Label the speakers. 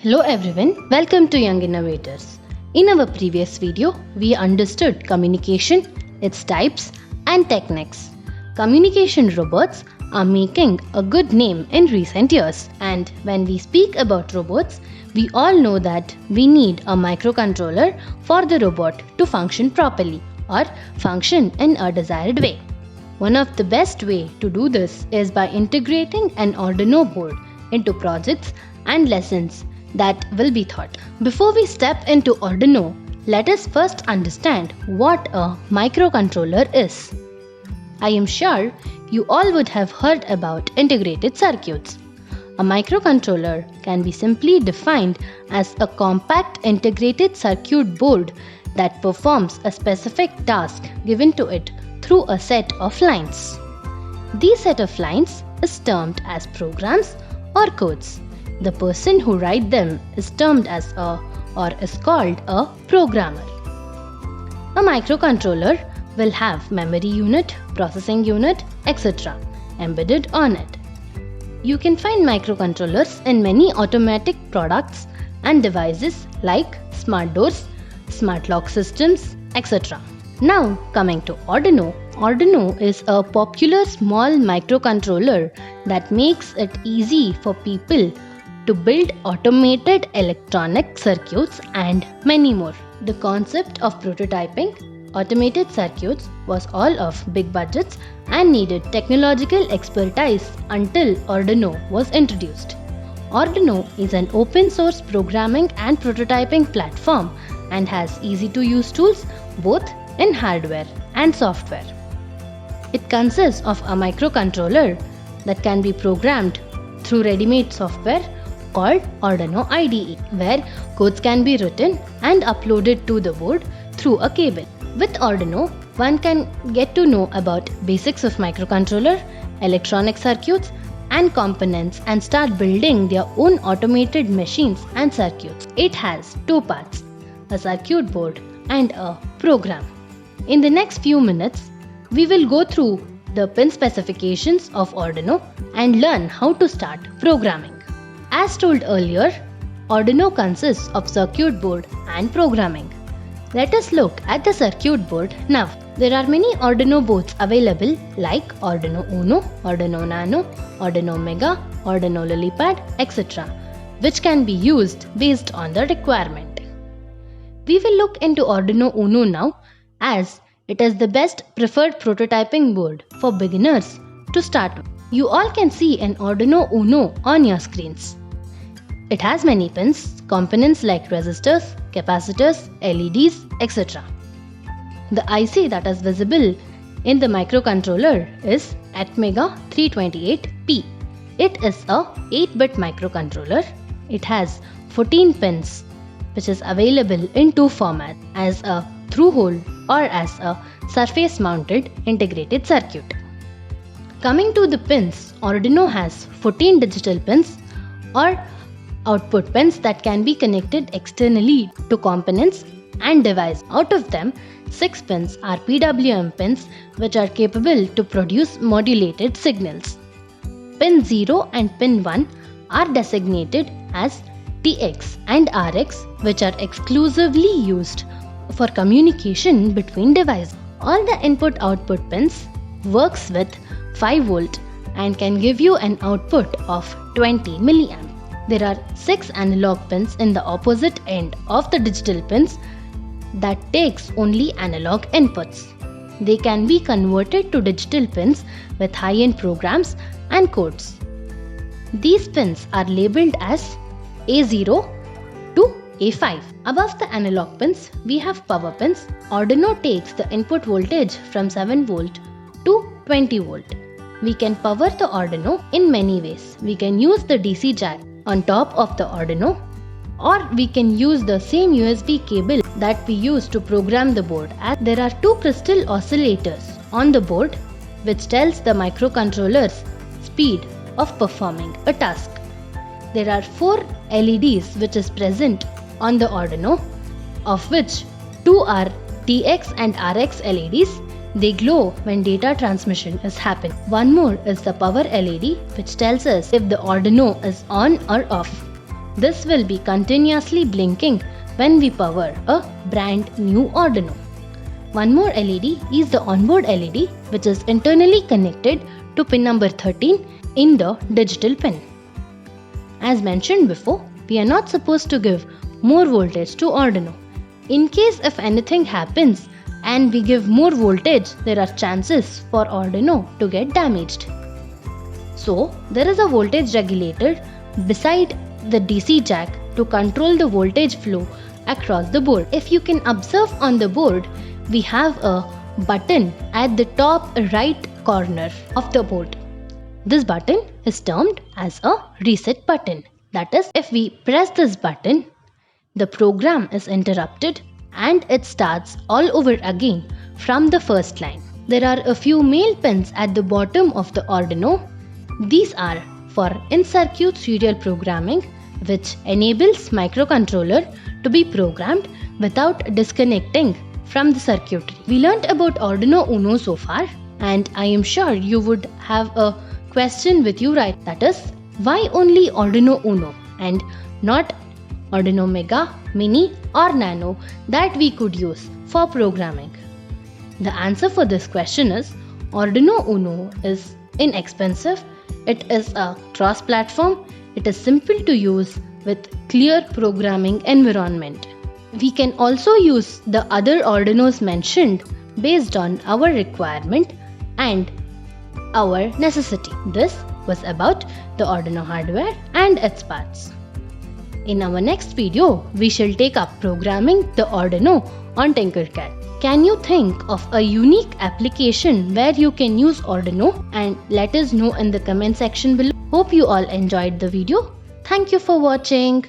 Speaker 1: Hello everyone, welcome to Young Innovators. In our previous video, we understood communication, its types and techniques. Communication robots are making a good name in recent years, and when we speak about robots, we all know that we need a microcontroller for the robot to function properly or function in a desired way. One of the best way to do this is by integrating an Arduino board into projects and lessons that will be taught. Before we step into Arduino, let us first understand what a microcontroller is. I am sure you all would have heard about integrated circuits. A microcontroller can be simply defined as a compact integrated circuit board that performs a specific task given to it through a set of lines. These set of lines is termed as programs or codes. The person who writes them is termed as is called a programmer. A microcontroller will have memory unit, processing unit, etc. embedded on it. You can find microcontrollers in many automatic products and devices like smart doors, smart lock systems, etc. Now coming to Arduino. Arduino is a popular small microcontroller that makes it easy for people to build automated electronic circuits and many more. The concept of prototyping automated circuits was all of big budgets and needed technological expertise until Arduino was introduced. Arduino is an open source programming and prototyping platform and has easy to use tools both in hardware and software. It consists of a microcontroller that can be programmed through ready-made software called Arduino IDE, where codes can be written and uploaded to the board through a cable. With Arduino, one can get to know about basics of microcontroller, electronic circuits and components and start building their own automated machines and circuits. It has two parts, a circuit board and a program. In the next few minutes, we will go through the pin specifications of Arduino and learn how to start programming. As told earlier, Arduino consists of circuit board and programming. Let us look at the circuit board now. There are many Arduino boards available like Arduino Uno, Arduino Nano, Arduino Mega, Arduino Lilypad, etc., which can be used based on the requirement. We will look into Arduino Uno now as it is the best preferred prototyping board for beginners to start with. You all can see an Arduino Uno on your screens. It has many pins, components like resistors, capacitors, LEDs, etc. The IC that is visible in the microcontroller is Atmega 328P. It is a 8-bit microcontroller. It has 14 pins, which is available in two formats, as a through-hole or as a surface-mounted integrated circuit. Coming to the pins, Arduino has 14 digital pins or output pins that can be connected externally to components and devices. Out of them, 6 pins are PWM pins which are capable to produce modulated signals. Pin 0 and pin 1 are designated as TX and RX, which are exclusively used for communication between devices. All the input-output pins works with 5 volt and can give you an output of 20 milliamp. There are 6 analog pins in the opposite end of the digital pins that takes only analog inputs. They can be converted to digital pins with high-end programs and codes. These pins are labeled as A0 to A5. Above the analog pins, we have power pins. Arduino takes the input voltage from 7 volt to 20 volt. We can power the Arduino in many ways. We can use the DC jack on top of the Arduino, or we can use the same USB cable that we use to program the board. As there are 2 crystal oscillators on the board which tells the microcontroller's speed of performing a task. There are 4 LEDs which is present on the Arduino, of which 2 are TX and RX LEDs. They glow when data transmission is happening. One more is the power LED, which tells us if the Arduino is on or off. This will be continuously blinking when we power a brand new Arduino. One more LED is the onboard LED, which is internally connected to pin number 13 in the digital pin. As mentioned before, we are not supposed to give more voltage to Arduino. In case if anything happens and we give more voltage, there are chances for Arduino to get damaged. So, there is a voltage regulator beside the DC jack to control the voltage flow across the board. If you can observe on the board, we have a button at the top right corner of the board. This button is termed as a reset button. That is, if we press this button, the program is interrupted and it starts all over again from the first line. There are a few male pins at the bottom of the Arduino. These are for in-circuit serial programming, which enables microcontroller to be programmed without disconnecting from the circuitry. We learnt about Arduino Uno so far, and I am sure you would have a question with you, right? That is, why only Arduino Uno and not Arduino Mega, Mini or Nano that we could use for programming? The answer for this question is Arduino Uno is inexpensive, it is a cross-platform, it is simple to use with clear programming environment. We can also use the other Arduinos mentioned based on our requirement and our necessity. This was about the Arduino hardware and its parts. In our next video, we shall take up programming the Arduino on Tinkercad. Can you think of a unique application where you can use Arduino? And let us know in the comment section below. Hope you all enjoyed the video. Thank you for watching.